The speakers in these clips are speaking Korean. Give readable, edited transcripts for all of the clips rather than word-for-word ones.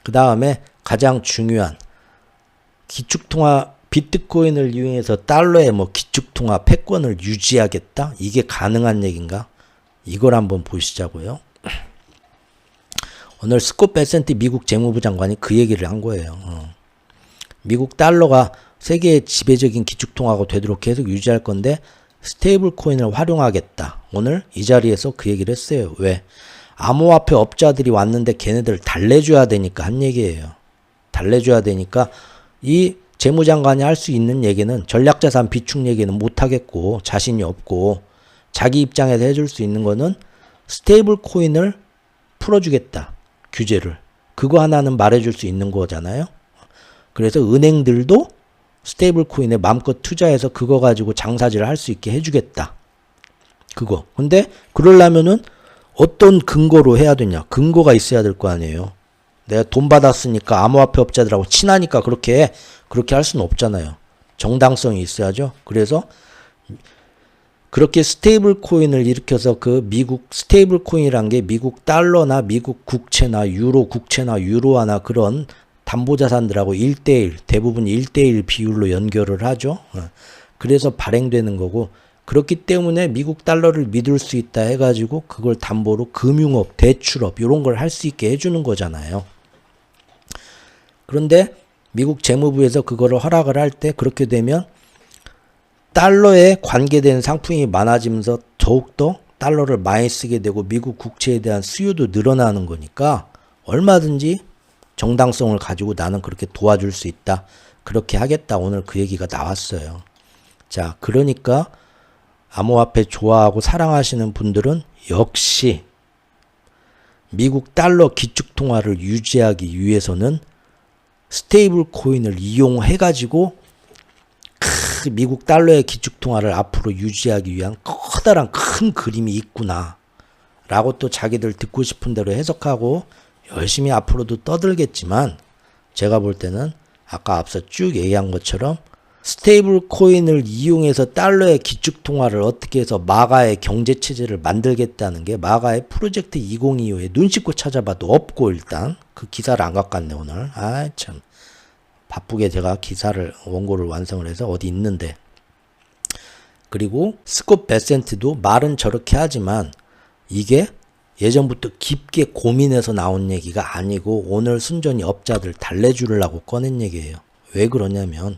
그 다음에 가장 중요한 기축통화 비트코인을 이용해서 달러의 뭐 기축통화 패권을 유지하겠다? 이게 가능한 얘기인가? 이걸 한번 보시자고요. 오늘 스콧 베센트 미국 재무부 장관이 그 얘기를 한 거예요. 미국 달러가 세계의 지배적인 기축통화가 되도록 계속 유지할 건데 스테이블 코인을 활용하겠다. 오늘 이 자리에서 그 얘기를 했어요. 왜? 암호화폐 업자들이 왔는데 걔네들 달래줘야 되니까 한 얘기예요. 달래줘야 되니까 이 재무장관이 할 수 있는 얘기는 전략자산 비축 얘기는 못하겠고 자신이 없고 자기 입장에서 해줄 수 있는 거는 스테이블 코인을 풀어주겠다. 규제를. 그거 하나는 말해줄 수 있는 거잖아요. 그래서 은행들도 스테이블 코인에 마음껏 투자해서 그거 가지고 장사질을 할 수 있게 해주겠다. 그거. 근데 그러려면은 어떤 근거로 해야 되냐. 근거가 있어야 될 거 아니에요. 내가 돈 받았으니까 암호화폐 업자들하고 친하니까 그렇게 할 수는 없잖아요. 정당성이 있어야죠. 그래서 그렇게 스테이블 코인을 일으켜서 그 미국 스테이블 코인이란 게 미국 달러나 미국 국채나 유로 국채나 유로화나 그런 담보자산들하고 1대1 대부분 1대1 비율로 연결을 하죠. 그래서 발행되는 거고 그렇기 때문에 미국 달러를 믿을 수 있다 해가지고 그걸 담보로 금융업, 대출업 이런 걸 할 수 있게 해주는 거잖아요. 그런데 미국 재무부에서 그거를 허락을 할 때 그렇게 되면 달러에 관계된 상품이 많아지면서 더욱더 달러를 많이 쓰게 되고 미국 국채에 대한 수요도 늘어나는 거니까 얼마든지 정당성을 가지고 나는 그렇게 도와줄 수 있다. 그렇게 하겠다. 오늘 그 얘기가 나왔어요. 자, 그러니까 암호화폐 좋아하고 사랑하시는 분들은 역시 미국 달러 기축통화를 유지하기 위해서는 스테이블 코인을 이용해가지고 미국 달러의 기축통화를 앞으로 유지하기 위한 커다란 큰 그림이 있구나 라고 또 자기들 듣고 싶은 대로 해석하고 열심히 앞으로도 떠들겠지만 제가 볼 때는 아까 앞서 쭉 얘기한 것처럼 스테이블 코인을 이용해서 달러의 기축통화를 어떻게 해서 마가의 경제체제를 만들겠다는 게 마가의 프로젝트 2025에 눈 씻고 찾아봐도 없고 일단 그 기사를 안 갖고 왔네 오늘. 아 참 바쁘게 제가 기사를 원고를 완성을 해서 어디 있는데. 그리고 스콧 베센트도 말은 저렇게 하지만 이게 예전부터 깊게 고민해서 나온 얘기가 아니고 오늘 순전히 업자들 달래주려고 꺼낸 얘기예요. 왜 그러냐면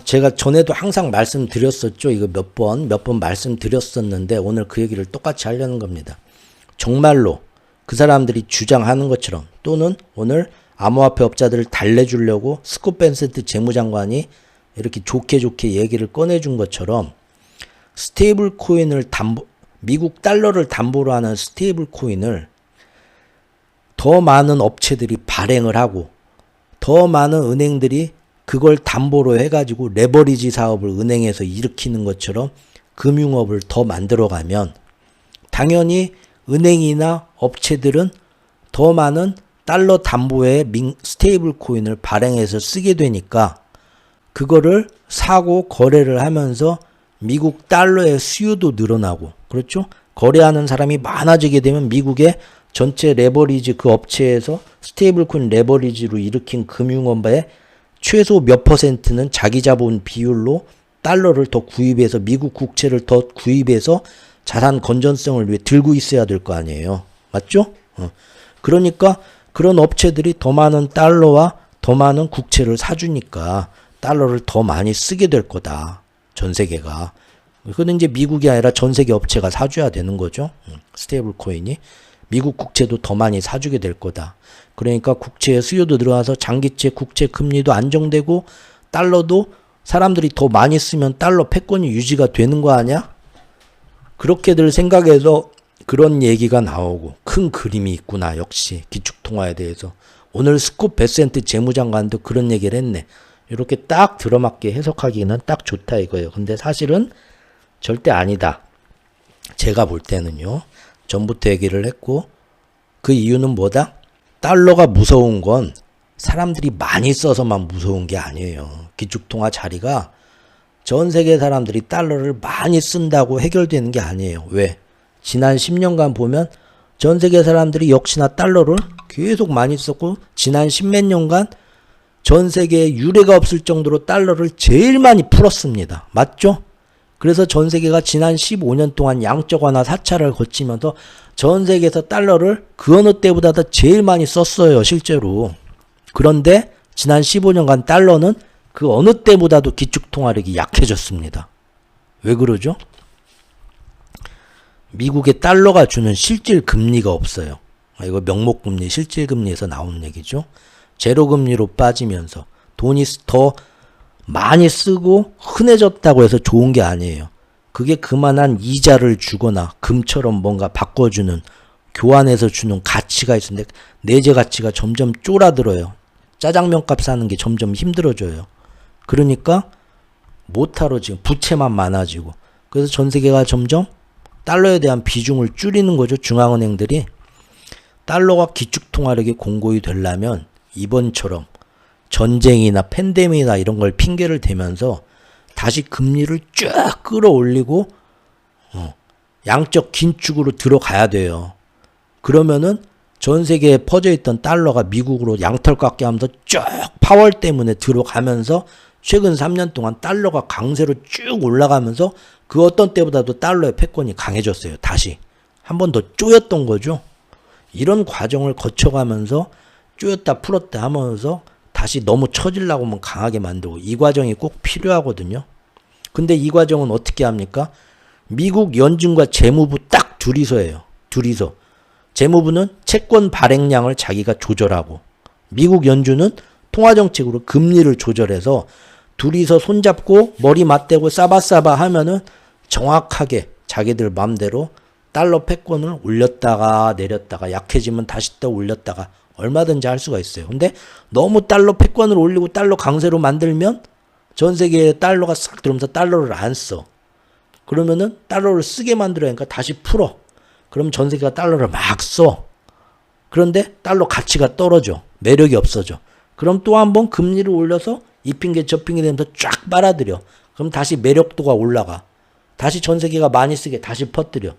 제가 전에도 항상 말씀드렸었죠. 이거 몇 번 말씀드렸었는데 오늘 그 얘기를 똑같이 하려는 겁니다. 정말로 그 사람들이 주장하는 것처럼 또는 오늘 암호화폐 업자들을 달래주려고 스콧 베센트 재무장관이 이렇게 좋게 얘기를 꺼내준 것처럼 스테이블 코인을 미국 달러를 담보로 하는 스테이블 코인을 더 많은 업체들이 발행을 하고 더 많은 은행들이 그걸 담보로 해가지고 레버리지 사업을 은행에서 일으키는 것처럼 금융업을 더 만들어가면 당연히 은행이나 업체들은 더 많은 달러 담보의 스테이블 코인을 발행해서 쓰게 되니까 그거를 사고 거래를 하면서 미국 달러의 수요도 늘어나고 그렇죠? 거래하는 사람이 많아지게 되면 미국의 전체 레버리지 그 업체에서 스테이블 코인 레버리지로 일으킨 금융업의 최소 몇 %는 자기 자본 비율로 달러를 더 구입해서 미국 국채를 더 구입해서 자산 건전성을 위해 들고 있어야 될 거 아니에요. 맞죠? 그러니까 그런 업체들이 더 많은 달러와 더 많은 국채를 사주니까 달러를 더 많이 쓰게 될 거다. 전 세계가. 그건 이제 미국이 아니라 전 세계 업체가 사줘야 되는 거죠. 스테이블 코인이. 미국 국채도 더 많이 사주게 될 거다. 그러니까 국채의 수요도 늘어나서 장기채 국채 금리도 안정되고 달러도 사람들이 더 많이 쓰면 달러 패권이 유지가 되는 거 아니야? 그렇게들 생각해서 그런 얘기가 나오고 큰 그림이 있구나. 역시 기축통화에 대해서. 오늘 스콧 베센트 재무장관도 그런 얘기를 했네. 이렇게 딱 들어맞게 해석하기는 딱 좋다 이거예요. 근데 사실은 절대 아니다. 제가 볼 때는요. 전부터 얘기를 했고 그 이유는 뭐다? 달러가 무서운 건 사람들이 많이 써서만 무서운 게 아니에요. 기축통화 자리가 전 세계 사람들이 달러를 많이 쓴다고 해결되는 게 아니에요. 왜? 지난 10년간 보면 전 세계 사람들이 역시나 달러를 계속 많이 썼고 지난 십몇 년간 전 세계에 유례가 없을 정도로 달러를 제일 많이 풀었습니다. 맞죠? 그래서 전 세계가 지난 15년 동안 양적 완화 4차를 거치면서 전 세계에서 달러를 그 어느 때보다도 제일 많이 썼어요. 실제로. 그런데 지난 15년간 달러는 그 어느 때보다도 기축통화력이 약해졌습니다. 왜 그러죠? 미국의 달러가 주는 실질 금리가 없어요. 이거 명목금리, 실질금리에서 나오는 얘기죠. 제로금리로 빠지면서 돈이 더 많이 쓰고 흔해졌다고 해서 좋은 게 아니에요. 그게 그만한 이자를 주거나 금처럼 뭔가 바꿔주는, 교환해서 주는 가치가 있는데 내재 가치가 점점 쫄아들어요. 짜장면 값 사는 게 점점 힘들어져요. 그러니까 못하러 지금 부채만 많아지고, 그래서 전 세계가 점점 달러에 대한 비중을 줄이는 거죠. 중앙은행들이. 달러가 기축통화력이 공고히 되려면 이번처럼 전쟁이나 팬데믹이나 이런 걸 핑계를 대면서 다시 금리를 쫙 끌어올리고 양적 긴축으로 들어가야 돼요. 그러면은 전 세계에 퍼져있던 달러가 미국으로 양털 깎게 하면서 쫙 파월 때문에 들어가면서 최근 3년 동안 달러가 강세로 쭉 올라가면서 그 어떤 때보다도 달러의 패권이 강해졌어요. 다시 한 번 더 쪼였던 거죠. 이런 과정을 거쳐가면서 쪼였다 풀었다 하면서 다시 너무 처지려고 하면 강하게 만들고, 이 과정이 꼭 필요하거든요. 근데 이 과정은 어떻게 합니까? 미국 연준과 재무부 딱 둘이서 해요. 둘이서. 재무부는 채권 발행량을 자기가 조절하고, 미국 연준은 통화정책으로 금리를 조절해서 둘이서 손잡고 머리 맞대고 싸바싸바 하면은 정확하게 자기들 맘대로 달러 패권을 올렸다가 내렸다가 약해지면 다시 또 올렸다가 얼마든지 할 수가 있어요. 근데 너무 달러 패권을 올리고 달러 강세로 만들면 전 세계에 달러가 싹 들어오면서 달러를 안 써. 그러면은 달러를 쓰게 만들어야니까 다시 풀어. 그럼 전 세계가 달러를 막 써. 그런데 달러 가치가 떨어져. 매력이 없어져. 그럼 또 한 번 금리를 올려서 이 핑계 저 핑계 되면서 쫙 빨아들여. 그럼 다시 매력도가 올라가. 다시 전 세계가 많이 쓰게 다시 퍼뜨려.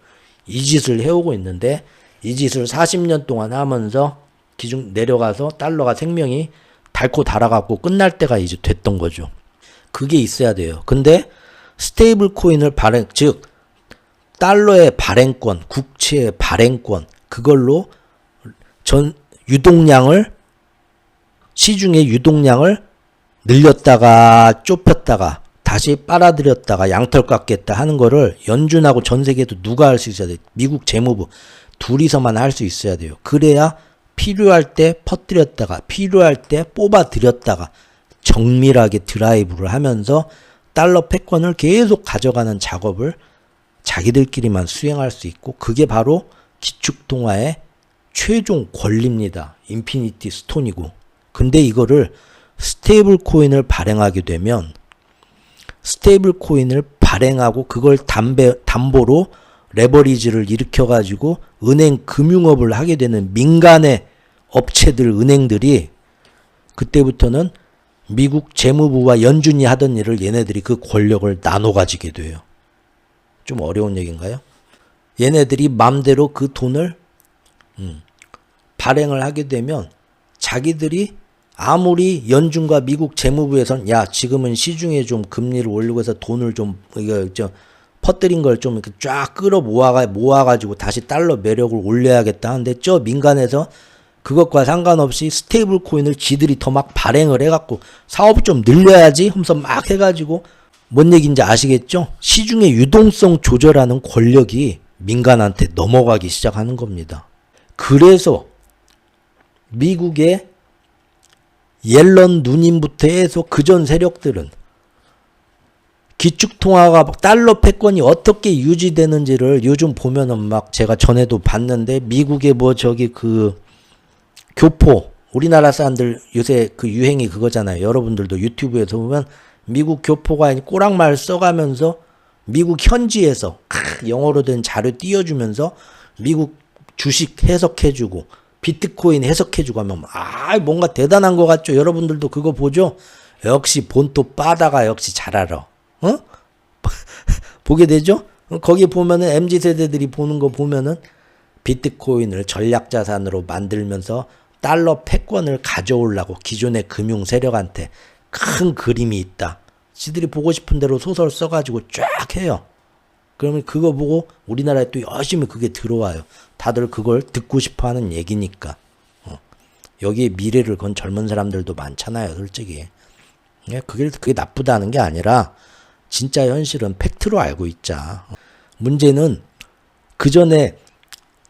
이 짓을 해오고 있는데, 이 짓을 40년 동안 하면서 기준 내려가서 달러가 생명이 닳고 닳아갖고 끝날 때가 이제 됐던 거죠. 그게 있어야 돼요. 근데 스테이블 코인을 발행, 즉 달러의 발행권, 국채의 발행권, 그걸로 전 유동량을, 시중의 유동량을 늘렸다가 좁혔다가 다시 빨아들였다가 양털 깎겠다 하는 거를 연준하고 전 세계도 누가 할 수 있어야 돼요? 미국 재무부 둘이서만 할 수 있어야 돼요. 그래야 필요할 때 퍼뜨렸다가 필요할 때 뽑아들였다가 정밀하게 드라이브를 하면서 달러 패권을 계속 가져가는 작업을 자기들끼리만 수행할 수 있고, 그게 바로 기축통화의 최종 권리입니다. 인피니티 스톤이고. 근데 이거를 스테이블 코인을 발행하게 되면, 스테이블 코인을 발행하고 그걸 담보로 레버리지를 일으켜가지고 은행 금융업을 하게 되는 민간의 업체들, 은행들이 그때부터는 미국 재무부와 연준이 하던 일을 얘네들이 그 권력을 나눠 가지게 돼요. 좀 어려운 얘기인가요? 얘네들이 맘대로 그 돈을 발행을 하게 되면 자기들이 아무리 연준과 미국 재무부에선 야 지금은 시중에 좀 금리를 올리고 해서 돈을 좀 퍼뜨린 걸 좀 이렇게 쫙 끌어 모아가지고 다시 달러 매력을 올려야겠다 하는데, 저 민간에서 그것과 상관없이 스테이블 코인을 지들이 더 막 발행을 해갖고 사업 좀 늘려야지 하면서 막 해가지고, 뭔 얘기인지 아시겠죠? 시중의 유동성 조절하는 권력이 민간한테 넘어가기 시작하는 겁니다. 그래서 미국의 옐런 누님부터 해서 그전 세력들은 기축통화가 달러 패권이 어떻게 유지되는지를 요즘 보면은 막 제가 전에도 봤는데, 미국의 교포, 우리나라 사람들 요새 그 유행이 그거잖아요. 여러분들도 유튜브에서 보면 미국 교포가 꼬락말 써가면서 미국 현지에서 영어로 된 자료 띄워주면서 미국 주식 해석해주고 비트코인 해석해주고 하면 뭔가 대단한 것 같죠? 여러분들도 그거 보죠? 역시 본토 빠다가 역시 잘 알아. 보게 되죠? 거기 보면은 MZ세대들이 보는 거 보면은 비트코인을 전략자산으로 만들면서 달러 패권을 가져오려고 기존의 금융 세력한테 큰 그림이 있다. 지들이 보고 싶은 대로 소설 써가지고 쫙 해요. 그러면 그거 보고 우리나라에 또 열심히 그게 들어와요. 다들 그걸 듣고 싶어 하는 얘기니까. 여기에 미래를 건 젊은 사람들도 많잖아요, 솔직히. 그게 나쁘다는 게 아니라 진짜 현실은 팩트로 알고 있자. 문제는 그 전에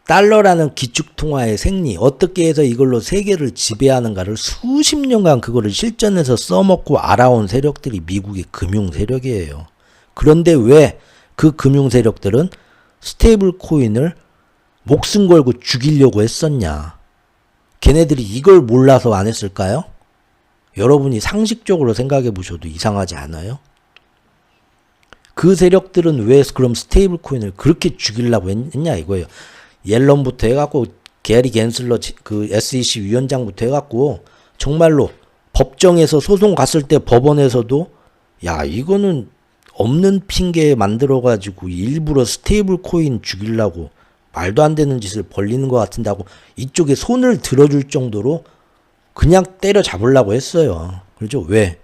달러라는 기축통화의 생리, 어떻게 해서 이걸로 세계를 지배하는가를 수십 년간 그거를 실전에서 써먹고 알아온 세력들이 미국의 금융 세력이에요. 그런데 왜 그 금융 세력들은 스테이블 코인을 목숨 걸고 죽이려고 했었냐? 걔네들이 이걸 몰라서 안 했을까요? 여러분이 상식적으로 생각해 보셔도 이상하지 않아요? 그 세력들은 왜 그럼 스테이블 코인을 그렇게 죽이려고 했냐 이거예요. 옐런부터 해갖고 게리 겐슬러 그 SEC 위원장부터 해갖고 정말로 법정에서 소송 갔을 때 법원에서도 야 이거는 없는 핑계 만들어가지고 일부러 스테이블 코인 죽이려고 말도 안 되는 짓을 벌리는 것 같은데 하고 이쪽에 손을 들어줄 정도로 그냥 때려잡으려고 했어요. 그렇죠? 왜?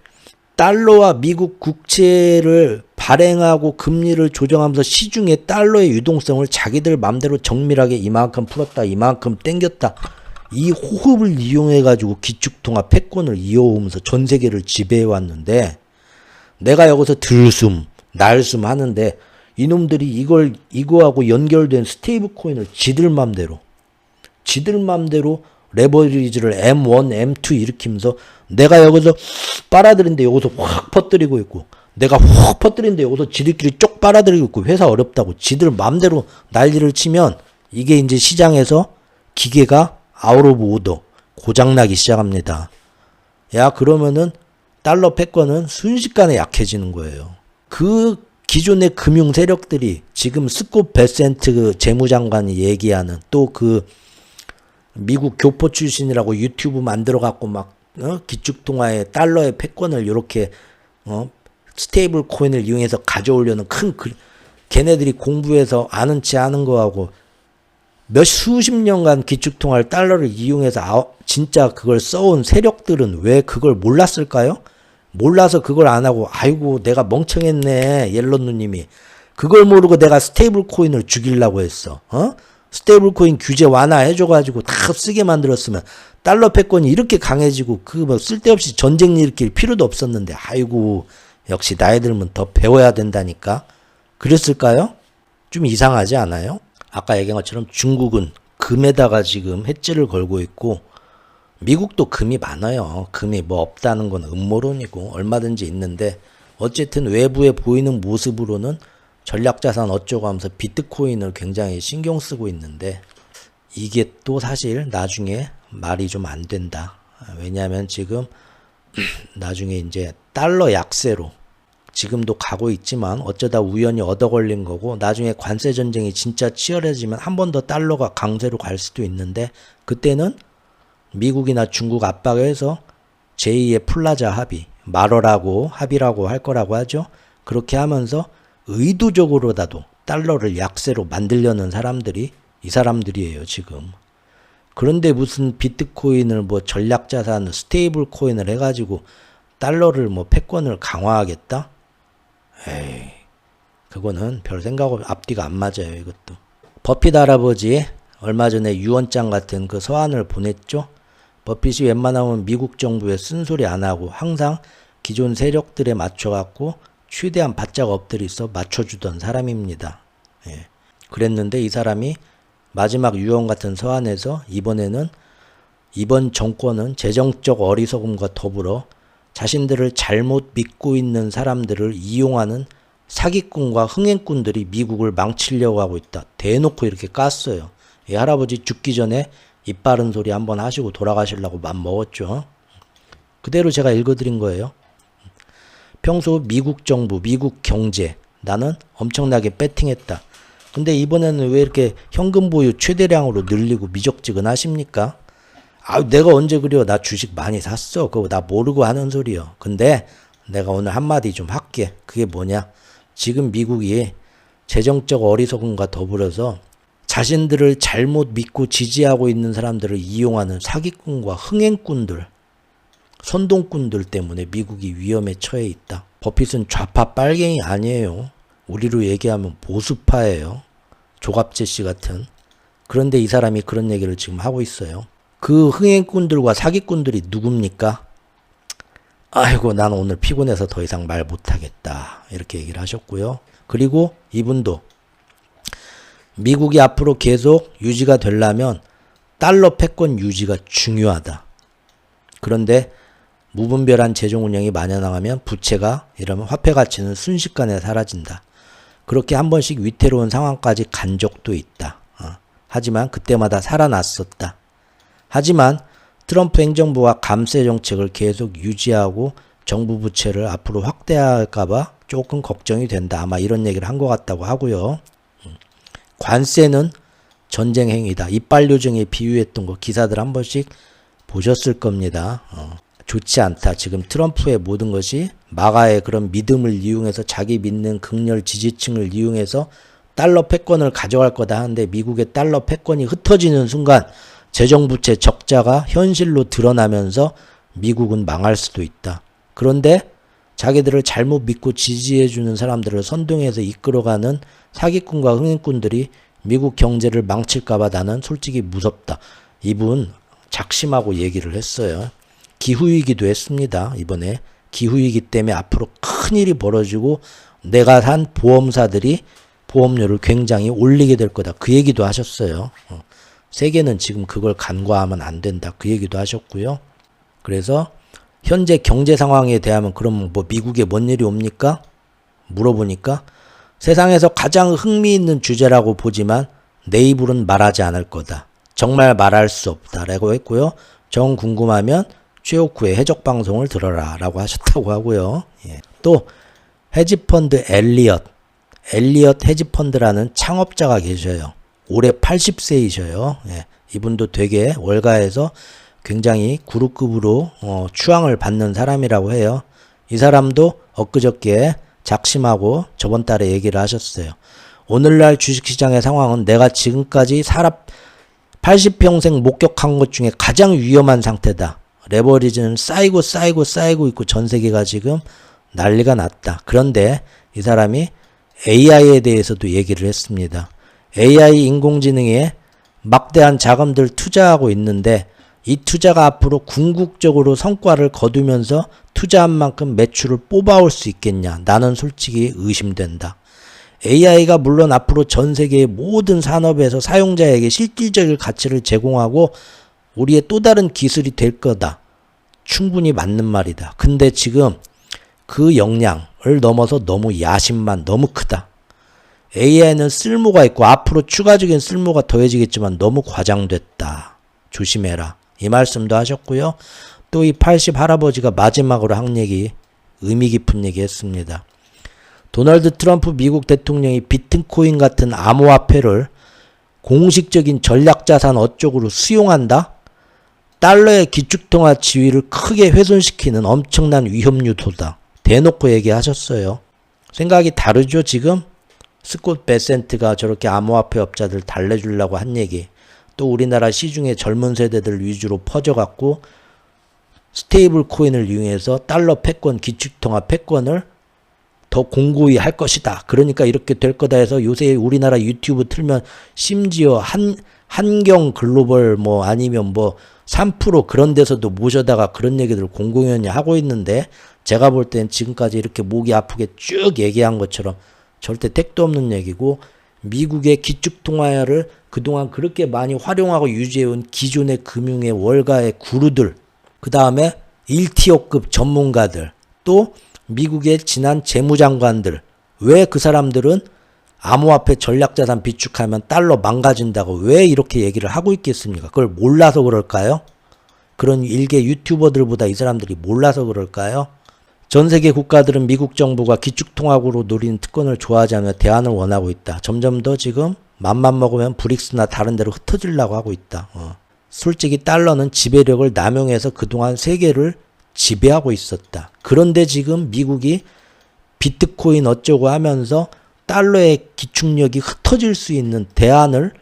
달러와 미국 국채를 발행하고 금리를 조정하면서 시중에 달러의 유동성을 자기들 맘대로 정밀하게 이만큼 풀었다 이만큼 땡겼다 이 호흡을 이용해가지고 기축통화 패권을 이어오면서 전 세계를 지배해왔는데 내가 여기서 들숨 날숨 하는데 이놈들이 이거하고 연결된 스테이블 코인을 지들 맘대로 레버리지를 M1, M2 일으키면서 내가 여기서 빨아들인데 여기서 확 퍼뜨리고 있고 내가 확 퍼뜨린데 여기서 지들끼리 쪽 빨아들이고 있고 회사 어렵다고 지들 맘대로 난리를 치면 이게 이제 시장에서 기계가 아웃 오브 오더 고장나기 시작합니다. 야 그러면은 달러 패권은 순식간에 약해지는 거예요. 그 기존의 금융 세력들이 지금 스콧 베센트 그 재무장관이 얘기하는 또 그 미국 교포 출신이라고 유튜브 만들어 갖고 막 기축통화에 달러의 패권을 이렇게 스테이블 코인을 이용해서 가져오려는 큰 걔네들이 공부해서 아는 체 하는 거하고 수십 년간 기축통화를 달러를 이용해서 진짜 그걸 써온 세력들은 왜 그걸 몰랐을까요? 몰라서 그걸 안 하고 아이고 내가 멍청했네 옐런 누님이 그걸 모르고 내가 스테이블 코인을 죽이려고 했어. 스테이블 코인 규제 완화해줘가지고 다 쓰게 만들었으면 달러 패권이 이렇게 강해지고 그 뭐 쓸데없이 전쟁 일으킬 필요도 없었는데 아이고 역시 나이 들면 더 배워야 된다니까. 그랬을까요? 좀 이상하지 않아요? 아까 얘기한 것처럼 중국은 금에다가 지금 해지를 걸고 있고 미국도 금이 많아요. 금이 뭐 없다는 건 음모론이고 얼마든지 있는데 어쨌든 외부에 보이는 모습으로는 전략자산 어쩌고 하면서 비트코인을 굉장히 신경 쓰고 있는데 이게 또 사실 나중에 말이 좀 안 된다. 왜냐하면 지금 나중에 이제 달러 약세로 지금도 가고 있지만 어쩌다 우연히 얻어 걸린 거고 나중에 관세 전쟁이 진짜 치열해지면 한 번 더 달러가 강세로 갈 수도 있는데 그때는 미국이나 중국 압박해서 제2의 플라자 합의, 말어라고 합의라고 할 거라고 하죠. 그렇게 하면서 의도적으로라도 달러를 약세로 만들려는 사람들이 이 사람들이에요, 지금. 그런데 무슨 비트코인을 뭐 전략자산, 스테이블 코인을 해가지고 달러를 뭐 패권을 강화하겠다? 에이, 그거는 별 생각 없이 앞뒤가 안 맞아요, 이것도. 버핏 할아버지 얼마 전에 유언장 같은 그 서한을 보냈죠. 버핏이 웬만하면 미국 정부에 쓴소리 안 하고 항상 기존 세력들에 맞춰갖고 최대한 바짝 엎드려서 맞춰주던 사람입니다. 예. 그랬는데 이 사람이 마지막 유언 같은 서한에서 이번에는 이번 정권은 재정적 어리석음과 더불어 자신들을 잘못 믿고 있는 사람들을 이용하는 사기꾼과 흥행꾼들이 미국을 망치려고 하고 있다. 대놓고 이렇게 깠어요. 이 할아버지 죽기 전에 입 바른 소리 한번 하시고 돌아가시려고 맘먹었죠. 그대로 제가 읽어드린 거예요. 평소 미국 정부, 미국 경제 나는 엄청나게 배팅했다. 근데 이번에는 왜 이렇게 현금 보유 최대량으로 늘리고 미적지근하십니까? 아, 내가 언제 그래요? 나 주식 많이 샀어. 그거 나 모르고 하는 소리요. 근데 내가 오늘 한마디 좀 할게. 그게 뭐냐? 지금 미국이 재정적 어리석음과 더불어서 자신들을 잘못 믿고 지지하고 있는 사람들을 이용하는 사기꾼과 흥행꾼들, 선동꾼들 때문에 미국이 위험에 처해 있다. 버핏은 좌파 빨갱이 아니에요. 우리로 얘기하면 보수파예요. 조갑재 씨 같은. 그런데 이 사람이 그런 얘기를 지금 하고 있어요. 그 흥행꾼들과 사기꾼들이 누굽니까? 아이고, 나는 오늘 피곤해서 더 이상 말 못하겠다. 이렇게 얘기를 하셨고요. 그리고 이분도 미국이 앞으로 계속 유지가 되려면 달러 패권 유지가 중요하다. 그런데 무분별한 재정 운영이 만연하면 부채가 이러면 화폐 가치는 순식간에 사라진다. 그렇게 한 번씩 위태로운 상황까지 간 적도 있다. 하지만 그때마다 살아났었다. 하지만 트럼프 행정부와 감세 정책을 계속 유지하고 정부 부채를 앞으로 확대할까봐 조금 걱정이 된다. 아마 이런 얘기를 한 것 같다고 하고요. 관세는 전쟁 행위다. 이빨 요정에 비유했던 거 기사들 한 번씩 보셨을 겁니다. 좋지 않다. 지금 트럼프의 모든 것이 마가의 그런 믿음을 이용해서 자기 믿는 극렬 지지층을 이용해서 달러 패권을 가져갈 거다 하는데 미국의 달러 패권이 흩어지는 순간 재정부채 적자가 현실로 드러나면서 미국은 망할 수도 있다. 그런데 자기들을 잘못 믿고 지지해주는 사람들을 선동해서 이끌어가는 사기꾼과 흥행꾼들이 미국 경제를 망칠까봐 나는 솔직히 무섭다. 이분 작심하고 얘기를 했어요. 기후위기도 했습니다. 이번에 기후위기 때문에 앞으로 큰일이 벌어지고 내가 산 보험사들이 보험료를 굉장히 올리게 될 거다. 그 얘기도 하셨어요. 세계는 지금 그걸 간과하면 안 된다. 그 얘기도 하셨고요. 그래서 현재 경제 상황에 대하면 그럼 뭐 미국에 뭔 일이 옵니까? 물어보니까 세상에서 가장 흥미있는 주제라고 보지만 내 입으로는 말하지 않을 거다. 정말 말할 수 없다라고 했고요. 정 궁금하면 최옥후의 해적방송을 들어라 라고 하셨다고 하고요. 예. 또 헤지펀드 엘리엇 헤지펀드라는 창업자가 계셔요. 올해 80세이셔요. 예. 이분도 되게 월가에서 굉장히 그룹급으로 추앙을 받는 사람이라고 해요. 이 사람도 엊그저께 작심하고 저번 달에 얘기를 하셨어요. 오늘날 주식시장의 상황은 내가 지금까지 80평생 목격한 것 중에 가장 위험한 상태다. 레버리지는 쌓이고 있고 전 세계가 지금 난리가 났다. 그런데 이 사람이 AI에 대해서도 얘기를 했습니다. AI 인공지능에 막대한 자금들 투자하고 있는데 이 투자가 앞으로 궁극적으로 성과를 거두면서 투자한 만큼 매출을 뽑아올 수 있겠냐. 나는 솔직히 의심된다. AI가 물론 앞으로 전 세계의 모든 산업에서 사용자에게 실질적인 가치를 제공하고 우리의 또 다른 기술이 될 거다. 충분히 맞는 말이다. 근데 지금 그 역량을 넘어서 너무 야심만 너무 크다. AI는 쓸모가 있고 앞으로 추가적인 쓸모가 더해지겠지만 너무 과장됐다. 조심해라. 이 말씀도 하셨고요. 또 이 80 할아버지가 마지막으로 한 얘기, 의미 깊은 얘기 했습니다. 도널드 트럼프 미국 대통령이 비트코인 같은 암호화폐를 공식적인 전략자산 어쪽으로 수용한다? 달러의 기축통화 지위를 크게 훼손시키는 엄청난 위험 요소다. 대놓고 얘기하셨어요. 생각이 다르죠 지금? 스콧 베센트가 저렇게 암호화폐 업자들 달래주려고 한 얘기. 또 우리나라 시중에 젊은 세대들 위주로 퍼져갖고 스테이블 코인을 이용해서 달러 패권, 기축통화 패권을 더 공고히 할 것이다. 그러니까 이렇게 될 거다 해서 요새 우리나라 유튜브 틀면 심지어 한경 글로벌 뭐 아니면 뭐 3% 그런 데서도 모셔다가 그런 얘기들 공공연히 하고 있는데 제가 볼 땐 지금까지 이렇게 목이 아프게 쭉 얘기한 것처럼 절대 택도 없는 얘기고 미국의 기축통화를 그동안 그렇게 많이 활용하고 유지해온 기존의 금융의 월가의 구루들, 그 다음에 1티어급 전문가들, 또 미국의 지난 재무장관들, 왜 그 사람들은 암호화폐 전략자산 비축하면 달러 망가진다고 왜 이렇게 얘기를 하고 있겠습니까? 그걸 몰라서 그럴까요? 그런 일개 유튜버들보다 이 사람들이 몰라서 그럴까요? 전 세계 국가들은 미국 정부가 기축통화국으로 노리는 특권을 좋아하지 않으며 대안을 원하고 있다. 점점 더 지금 맘만 먹으면 브릭스나 다른 데로 흩어지려고 하고 있다. 솔직히 달러는 지배력을 남용해서 그동안 세계를 지배하고 있었다. 그런데 지금 미국이 비트코인 어쩌고 하면서 달러의 기축력이 흩어질 수 있는 대안을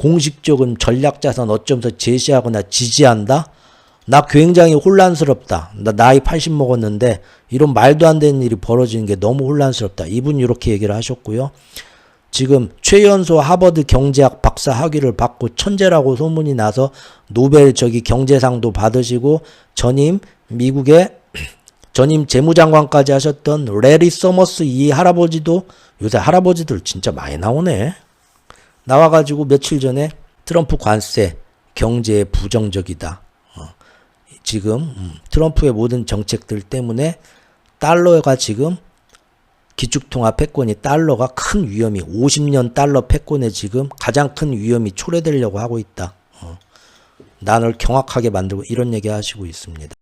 공식적인 전략자산 어쩌면서 제시하거나 지지한다? 나 굉장히 혼란스럽다. 나 나이 80 먹었는데 이런 말도 안 되는 일이 벌어지는 게 너무 혼란스럽다. 이분이 이렇게 얘기를 하셨고요. 지금 최연소 하버드 경제학 박사 학위를 받고 천재라고 소문이 나서 노벨 경제상도 받으시고 전임 미국의 전임 재무장관까지 하셨던 레리 서머스 이 할아버지도, 요새 할아버지들 진짜 많이 나오네. 나와가지고 며칠 전에 트럼프 관세 경제에 부정적이다. 지금 트럼프의 모든 정책들 때문에 달러가 지금 기축통화 패권이 달러가 큰 위험이 50년 달러 패권에 지금 가장 큰 위험이 초래되려고 하고 있다. 나를 경악하게 만들고 이런 얘기 하시고 있습니다.